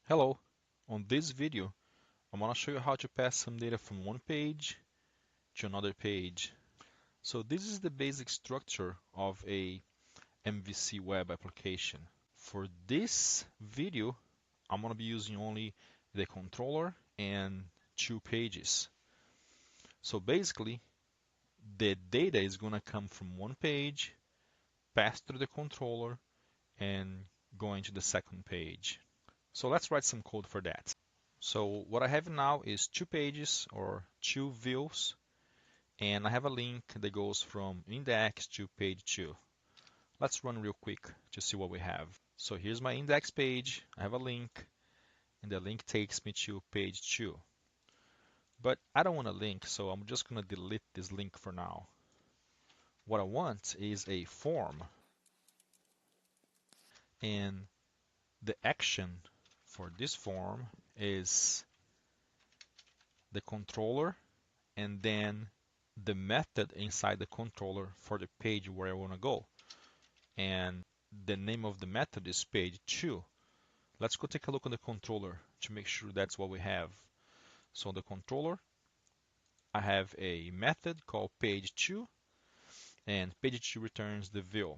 Hello, on this video I'm going to show you how to pass some data from one page to another page. So this is the basic structure of a MVC web application. For this video I'm going to be using only the controller and two pages. So basically the data is going to come from one page, pass through the controller, and going to the second page. So let's write some code for that. So what I have now is two pages or two views, and I have a link that goes from index to page 2. Let's run real quick to see what we have. So here's my index page. I have a link, and the link takes me to page 2. But I don't want a link, so I'm just going to delete this link for now. What I want is a form, and the action for this form is the controller and then the method inside the controller for the page where I want to go. And the name of the method is page 2. Let's go take a look on the controller to make sure that's what we have. So on the controller, I have a method called page 2, and page 2 returns the view.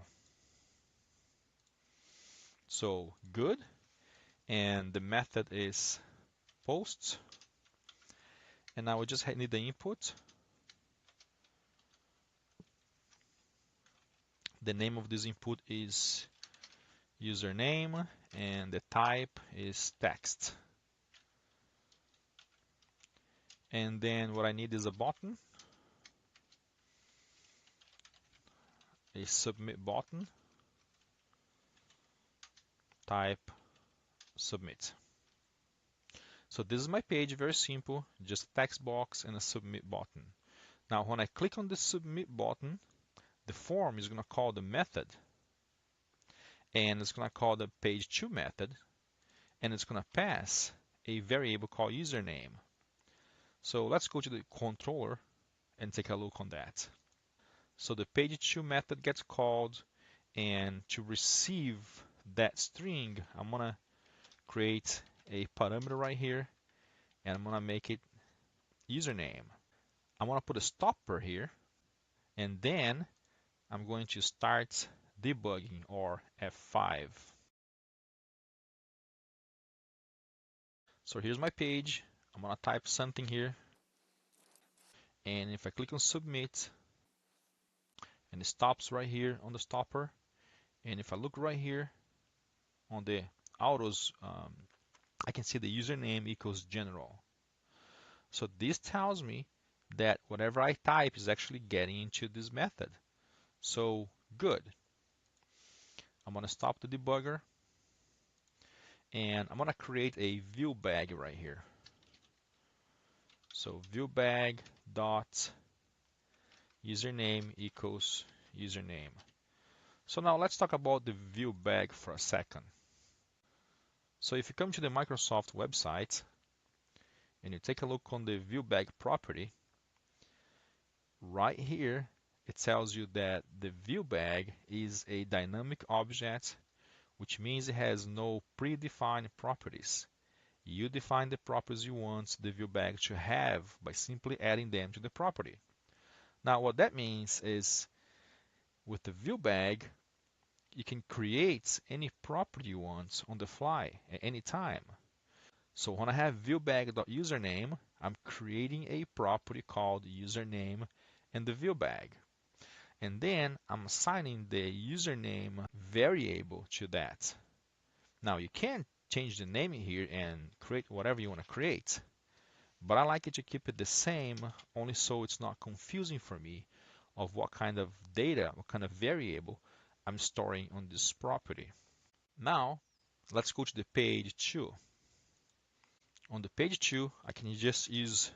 So good. And the method is posts. And now we just need the input. The name of this input is username, and the type is text. And then what I need is a button, a submit button, type submit. So this is my page, very simple, just a text box and a submit button. Now when I click on the submit button, the form is going to call the method, and it's going to call the page 2 method, and it's going to pass a variable called username. So let's go to the controller and take a look on that. So the page 2 method gets called, and to receive that string, I'm going to create a parameter right here, and I'm going to make it username. I want to put a stopper here, and then I'm going to start debugging, or F5. So here's my page. I'm going to type something here, and if I click on submit, and it stops right here on the stopper, and if I look right here on the autos, I can see the username equals general. So this tells me that whatever I type is actually getting into this method. So good. I'm going to stop the debugger, and I'm going to create a ViewBag right here. So ViewBag dot username equals username. So now let's talk about the ViewBag for a second. So if you come to the Microsoft website and you take a look on the ViewBag property, right here it tells you that the ViewBag is a dynamic object, which means it has no predefined properties. You define the properties you want the ViewBag to have by simply adding them to the property. Now what that means is with the ViewBag, you can create any property you want on the fly at any time. So when I have ViewBag.username, I'm creating a property called username in the ViewBag. And then I'm assigning the username variable to that. Now you can change the name here and create whatever you want to create, but I like it to keep it the same, only so it's not confusing for me of what kind of data, what kind of variable I'm storing on this property. Now let's go to the page 2. On the page 2, I can just use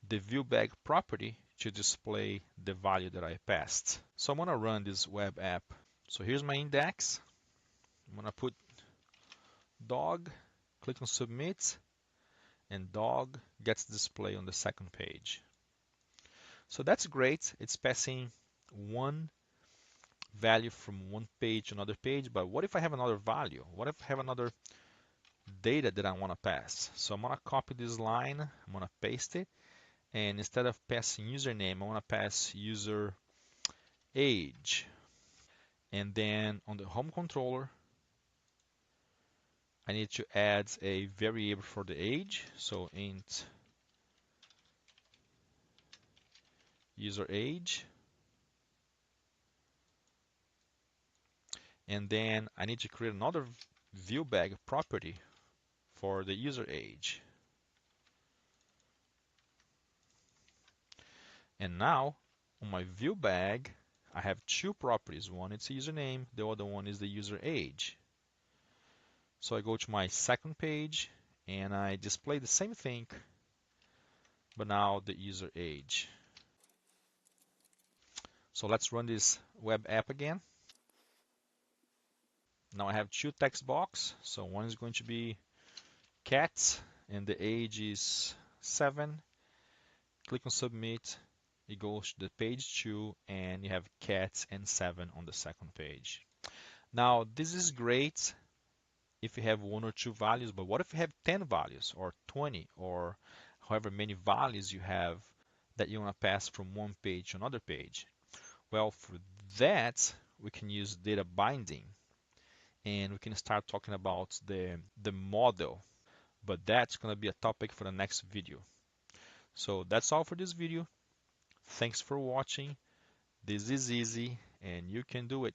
the ViewBag property to display the value that I passed. So I'm going to run this web app. So here's my index. I'm going to put dog, click on submit, and dog gets displayed on the second page. So that's great. It's passing one value from one page to another page, but what if I have another value? What if I have another data that I want to pass. So I'm going to copy this line, I'm going to paste it, and instead of passing username, I want to pass user age. And then on the home controller, I need to add a variable for the age. So int user age. And then I need to create another ViewBag property for the user age. And now on my ViewBag, I have two properties. One is the username, the other one is the user age. So I go to my second page and I display the same thing, but now the user age. So let's run this web app again. Now I have two text box. So one is going to be cat and the age is 7. Click on submit. It goes to the page 2 and you have cat and 7 on the second page. Now this is great if you have one or two values, but what if you have 10 values or 20 or however many values you have that you want to pass from one page to another page? Well, for that, we can use data binding and we can start talking about the model, but that's going to be a topic for the next video. So that's all for this video. Thanks for watching. This is easy and you can do it.